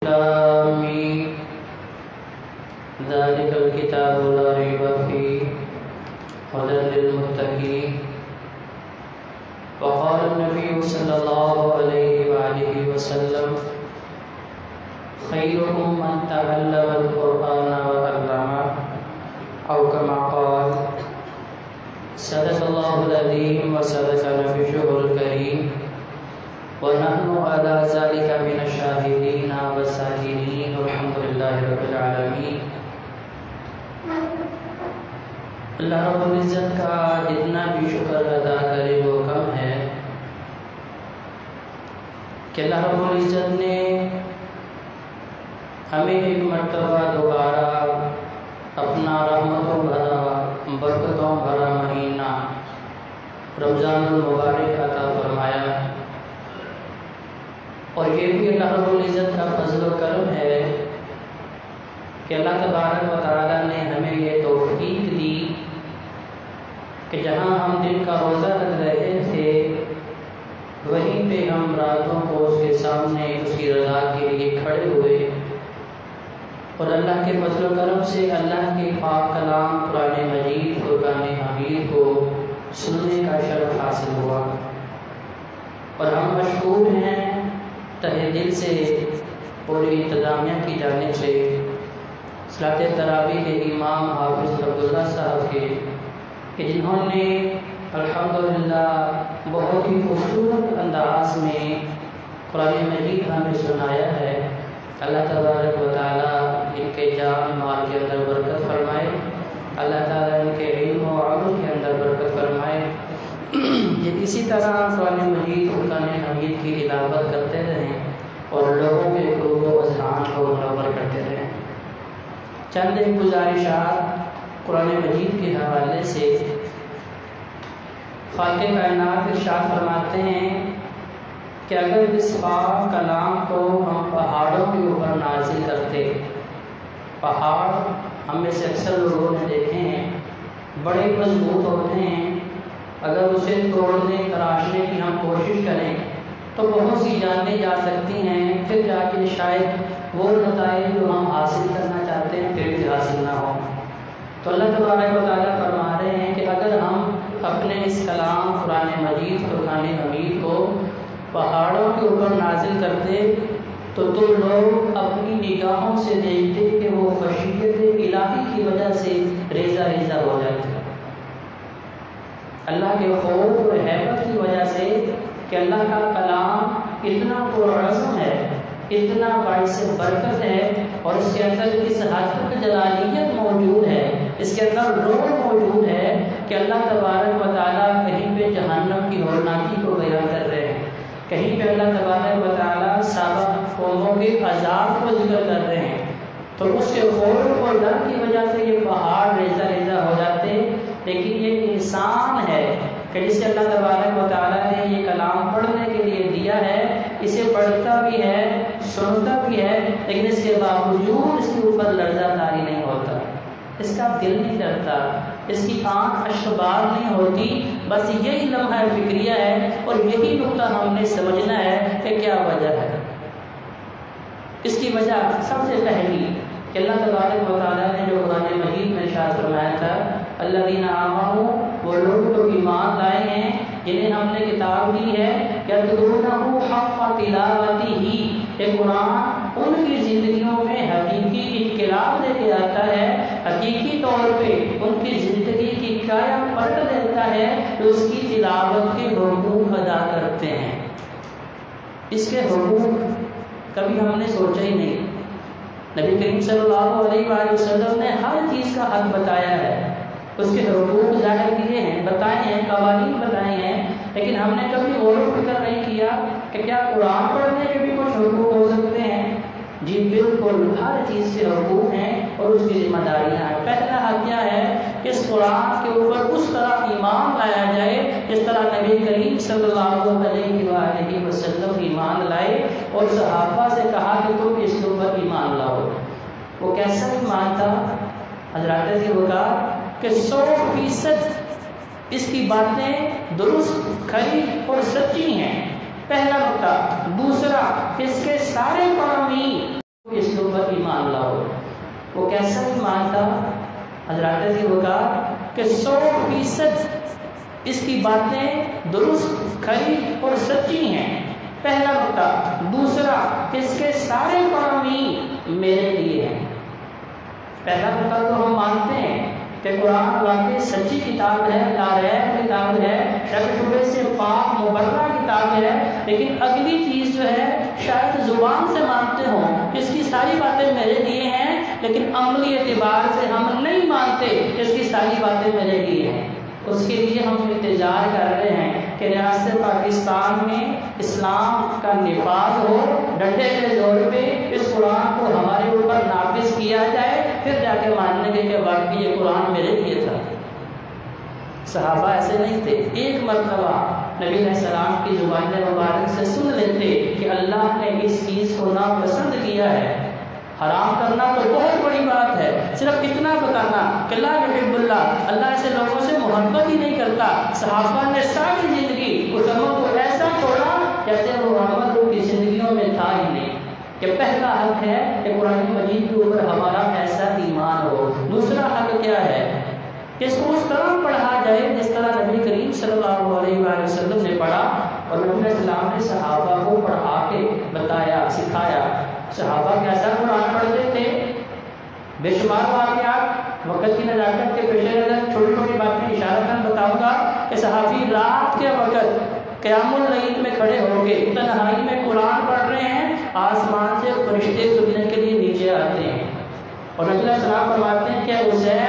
آمين. ذلك الكتاب لا ريب فيه هدى للمتقين. وقال النبي صلى الله عليه وآله وسلم خيركم من تعلم القرآن وعلمه أو كما قال. صدق الله العظيم وصدق نبيه الكريم ونحن على ذلك من الشاهدين والشاكرين والحمد لله رب العالمین. اللہ رب العزت کا جتنا بھی شکر ادا کرے وہ کم ہے کہ اللہ رب العزت نے ہمیں ایک مرتبہ دوبارہ اپنا رحمتوں بھرا برکتوں بھرا مہینہ رمضان المبارک عطا فرمایا. اور یہ بھی اللہ رب العزت کا فضل و کرم ہے کہ اللہ تبارک و تعالیٰ نے ہمیں یہ توفیق دی کہ جہاں ہم دن کا روزہ رکھ رہے تھے وہیں پہ ہم راتوں کو اس کے سامنے اس کی رضا کے لیے کھڑے ہوئے اور اللہ کے فضل و کرم سے اللہ کے پاک کلام قرآن مجید فرقان حمید کو سننے کا شرف حاصل ہوا. اور ہم مشکور ہیں تہہ دل سے پوری انتظامیہ کی جانب سے صلاۃ تراویح کے امام حافظ عبداللہ صاحب کے کہ جنہوں نے الحمدللہ بہت ہی خوبصورت انداز میں قرآن مجید ہمیں سنایا ہے. اللہ تبارک و تعالیٰ ان کے جان مال کے اندر برکت فرمائے. اللہ تعالیٰ ان کے علم و عمل کے اندر برکت فرمائے. یہ اسی طرح قرآن مجید فرقان حمید کی تلاوت کرتے رہیں اور لوگوں کے قلوب و اذہان کو منور کرتے رہیں. چند ایک گزارشات قرآن مجید کے حوالے سے. خالق کائنات ارشاد فرماتے ہیں کہ اگر اس پاک کلام کو ہم پہاڑوں کے اوپر نازل کرتے، پہاڑ ہم میں سے اکثر لوگوں نے دیکھے ہیں بڑے مضبوط ہوتے ہیں، اگر اسے توڑنے تراشنے کی ہم کوشش کریں تو بہت سی جانیں جا سکتی ہیں، پھر جا کے شاید وہ نتائج جو ہم حاصل کرنا چاہتے ہیں پھر بھی حاصل نہ ہوں. تو اللہ تبارک و تعالیٰ فرما رہے ہیں کہ اگر ہم اپنے اس کلام قرآن مجید فرقان حمید کو پہاڑوں کے اوپر نازل کرتے تو تم لوگ اپنی نگاہوں سے دیکھتے کہ وہ خشیت الہی کی وجہ سے ریزہ ریزہ ہو جاتے. اللہ کے خوف اور ہیبت کی وجہ سے کہ اللہ کا کلام اتنا پرعزم ہے، اتنا باعث برکت ہے اور اس کے اندر اس حد تک جلالیت موجود ہے، اس کے اندر روح موجود ہے کہ اللہ تبارک و تعالیٰ کہیں پہ جہنم کی ہولناکی کو بیان کر رہے ہیں، کہیں پہ اللہ تبارک و تعالیٰ سابق قوموں کے عذاب کو ذکر کر رہے ہیں. تو اس کے خوف اور ڈر کی وجہ سے یہ پہاڑ ریزہ ریزہ ہو جاتے. لیکن یہ انسان ہے کہ جسے اللہ تبارک و تعالیٰ نے یہ کلام پڑھنے کے لیے دیا ہے، اسے پڑھتا بھی ہے سنتا بھی ہے، لیکن اس کے باوجود اس کے اوپر لرزہ داری نہیں ہوتا، اس کا دل نہیں ڈرتا، اس کی آنکھ اشکبار نہیں ہوتی. بس یہی لمحہ فکریہ ہے اور یہی نقطہ ہم نے سمجھنا ہے کہ کیا وجہ ہے. اس کی وجہ سب سے پہلی کہ اللہ تبارک و تعالیٰ نے جو قرآن مجید میں ارشاد فرمایا تھا الذین آمنوا، وہ لوگ جو ایمان لائے ہیں جنہیں ہم نے کتاب دی ہے یتلونہ حق تلاوتہ، یہ قرآن ان کی زندگیوں میں حقیقی انقلاب لے کے آتا ہے، حقیقی طور پہ ان کی زندگی کی کایا پلٹ دیتا ہے جو اس کی تلاوت کے حقوق ادا کرتے ہیں. اس کے حقوق کبھی ہم نے سوچا ہی نہیں. نبی کریم صلی اللہ علیہ وآلہ وسلم نے ہر چیز کا حق بتایا ہے، اس کے حقوق ظاہر کیے ہیں، بتائے ہیں، قوانین بتائے ہیں، لیکن ہم نے کبھی غور و فکر نہیں کیا کہ کیا قرآن پڑھنے کے بھی کچھ حقوق ہو سکتے ہیں. جی بالکل، ہر چیز کے حقوق ہیں اور اس کی ذمہ داریاں ہیں. پہلا حق کیا ہے کہ اس قرآن کے اوپر اس طرح ایمان لایا جائے جس طرح نبی کریم صلی اللہ علیہ وآلہ وسلم ایمان لائے اور صحابہ سے کہا کہ تم اس کے اوپر ایمان لاؤ. وہ کیسا ایمان تھا؟ حضرات سے ہوگا کہ 100% اس کی باتیں درست، کھری اور سچی ہیں. پہلا نقطہ. دوسرا، اس کے سارے قوانین وہ کیسا ایمان تھا؟ حضرات سے وہ کہا کہ 100% اس کی باتیں درست، کھری اور سچی ہیں، پہلا نقطہ۔ دوسرا، اس کے سارے فرامین میرے لیے ہیں۔ پہلا نقطہ تو ہم مانتے ہیں کہ قرآن واقعی سچی کتاب ہے، لاریب کتاب ہے، شک شبے سے پاک مبرہ کتاب ہے، لیکن اگلی چیز جو ہے شاید زبان سے مانتے ہوں اس کی ساری باتیں میرے لیے ہیں، لیکن عملی اعتبار سے ہم نہیں مانتے اس کی ساری باتیں میرے لیے ہیں۔ اس کے لیے ہم انتظار کر رہے ہیں کہ ریاست پاکستان میں اسلام کا نفاذ ہو، ڈنڈے کے زور پہ اس قرآن کو ہمارے اوپر نافذ کیا جائے، پھر جا کے ماننے کے کہ واقعی یہ قرآن میرے لیے تھا۔ صحابہ ایسے نہیں تھے، ایک مرتبہ نبی علیہ السلام کی زبان مبارک سے سن لیتے کہ اللہ نے اس چیز کو ناپسند کیا ہے۔ حرام کرنا تو بہت بڑی بات ہے، صرف اتنا بتانا کہ لا یحب اللہ، اللہ ایسے لوگوں سے محبت ہی نہیں کرتا۔ صحابہ نے ساری زندگی اس عمل کو ایسا چھوڑا جیسے وہ عمل ان کی زندگیوں میں تھا ہی نہیں۔ کہ پہلا حق ہے کہ قرآن مجید کے اوپر ہمارا ایسا ایمان ہو۔ دوسرا حق کیا ہے کہ اس کو اس طرح پڑھا جائے جس طرح نبی کریم صلی اللہ علیہ وآلہ وسلم نے پڑھا، اور نبی علیہ السلام نے صحابہ کو پڑھا کے بتایا، سکھایا۔ صحابہ کیسا قرآن پڑھتے تھے؟ بے شمار واقعات وقت کی نزاکت کے پیش نظر چھوٹی چھوٹی باتیں اشارتاً بتاؤں گا کہ صحابی رات کے وقت قیام اللیل میں کھڑے ہو کے تنہائی میں قرآن پڑھ رہے ہیں، آسمان سے فرشتے سننے کے لیے نیچے آتے ہیں، اور نبی علیہ السلام فرماتے ہیں کہ عزیر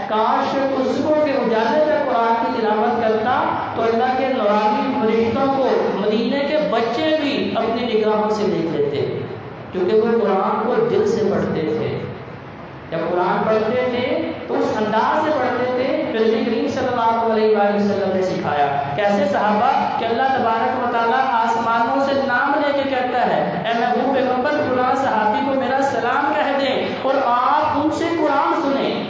کاش اس کو کے اجالے سے قرآن کی تلاوت کرتا تو اللہ کے نورانی فرشتوں کو مدینے کے بچے بھی اپنی نگاہوں سے دیکھ لیتے، کیونکہ وہ قرآن کو دل سے پڑھتے تھے۔ جب قرآن پڑھتے تھے تو اس انداز سے پڑھتے تھے کہ نبی کریم صلی اللہ علیہ وآلہ وسلم نے سکھایا۔ کیسے صحابہ کہ اللہ تبارک و تعالیٰ آسمانوں سے نام لے کے کہتا ہے اے محبوب پیغمبر فلاں صحابی کو میرا سلام کہہ دیں اور آپ ان سے قرآن سنیں۔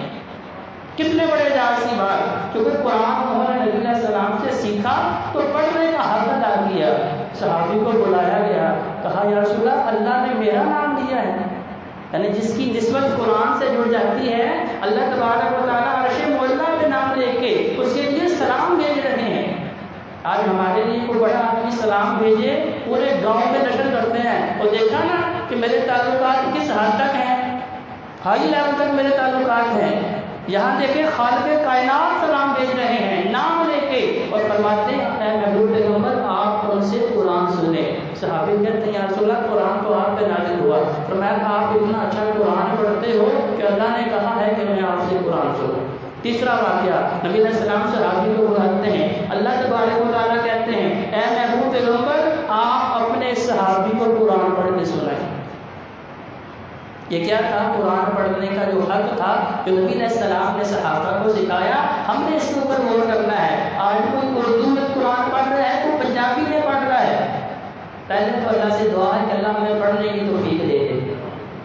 کتنے بڑے اعزاز کی بات، کیونکہ قرآن انہوں نے نبی علیہ السلام سے سیکھا تو پڑھنے کا حق ادا کیا۔ صحابی کو بلایا گیا، کہا یا رسول اللہ نے میرا نام دیا ہے، یعنی جس کی نسبت قرآن سے جڑ جاتی ہے اللہ تبارک و تعالیٰ عرش معلیٰ پہ نام لے کے اس کے لیے سلام بھیج رہے ہیں۔ آج ہمارے لیے کوئی بڑا آدمی سلام بھیجے، پورے گاؤں میں نشر کرتے ہیں، اور دیکھا نا کہ میرے تعلقات کس حد تک ہیں، ہائی لیول تک میرے تعلقات ہیں۔ یہاں دیکھیں خالق کائنات سلام بھیج رہے ہیں نام لے کے، اور فرماتے ہیں اے محبوب پیغمبر آپ ان سے قرآن سنیں۔ صحابی کہتے ہیں یا رسول اللہ قرآن تو آپ پہ نازل ہوا، فرمایا آپ اتنا اچھا قرآن پڑھتے ہو کہ اللہ نے کہا ہے کہ میں آپ سے قرآن سنوں۔ تیسرا واقعہ، نبی علیہ السلام صحابی کو بلاتے ہیں، اللہ تبارک و تعالیٰ کہتے ہیں اے محبوب پیغمبر آپ اپنے صحابی کو قرآن پڑھ کے سنائیں۔ یہ کیا تھا؟ قرآن پڑھنے کا جو حق تھا جو نبی علیہ السلام نے صحابہ کو سکھایا، ہم نے اس کے اوپر غور کرنا ہے۔ آج کوئی اردو میں قرآن پڑھ رہا ہے، کوئی پنجابی میں پڑھ رہا ہے، پہلے تو اللہ سے دعا ہے کہ اللہ ہمیں پڑھنے کی توفیق دے دے،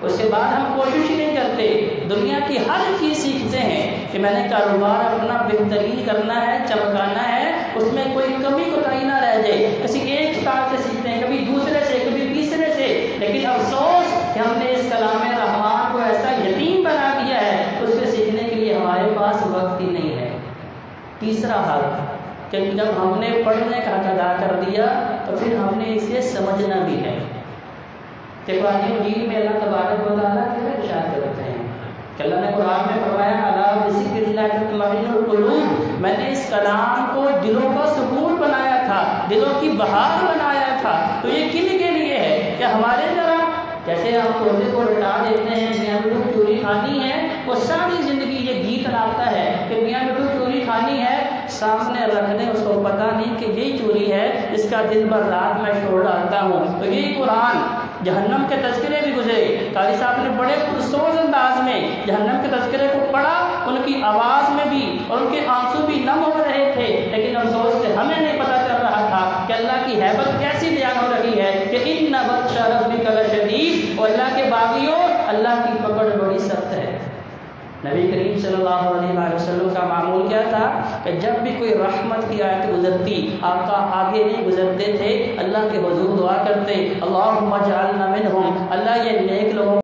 اس کے بعد ہم کوشش نہیں کرتے، دنیا کی ہر چیز سیکھتے ہیں کہ میں نے کاروبار اپنا بہترین کرنا ہے، چمکانا ہے، اس میں کوئی کمی کوتاہی نہ رہ جائے، کسی ایک استاد سے سیکھتے ہیں، کبھی دوسرے سے، کبھی تیسرے سے، لیکن افسوس کہ ہم نے اس کلام رحمان کو ایسا یتیم بنا دیا ہے اس سے سیکھنے کے لیے ہمارے پاس وقت ہی نہیں ہے۔ تیسرا حق کہ جب ہم نے پڑھنے کا حق ادا کر دیا تو پھر ہم نے اسے سمجھنا بھی ہے۔ کہ قرآن مجید میں اللہ تبارک و تعالیٰ کیا ارشاد کرتے ہیں کہ اللہ نے قرآن میں فرمایا الا بذکر اللہ تطمئن القلوب، میں نے اس کلام کو دلوں کا سکون بنایا تھا، دلوں کی بہار بنایا تھا۔ تو یہ کن کے لیے ہے؟ کہ ہمارے طرح جیسے ہم طوطے کو لٹا دیتے ہیں میاں مٹھو چوری کھانی ہے، وہ ساری زندگی یہ گیت لاتا ہے کہ میاں مٹھو چوری کھانی ہے، سامنے رکھ دیں اس کو پتہ نہیں کہ یہی چوری ہے جس کا دن بھر رات میں شور ڈالتا ہوں۔ تو یہی قرآن جہنم کے تذکرے بھی گزرے، قاری صاحب نے بڑے پرسوز انداز میں جہنم کے تذکرے کو پڑھا، ان کی آواز میں بھی اور ان کے آنسو بھی نم ہو رہے تھے، لیکن افسوس سے ہمیں نہیں پتہ چل رہا تھا کہ اللہ کی ہیبت کیسی بیان ہو رہی ہے کہ ان بطش ربک لشدید، اور اللہ کے باغیوں اللہ کی پکڑ بڑی سخت ہے۔ نبی کریم صلی اللہ علیہ وآلہ وسلم کا معمول کیا تھا کہ جب بھی کوئی رحمت کی آیت گزرتی آقا آگے نہیں گزرتے تھے، اللہ کے حضور دعا کرتے اللہم اجعلنا منہم، اللہ یہ نیک لوگوں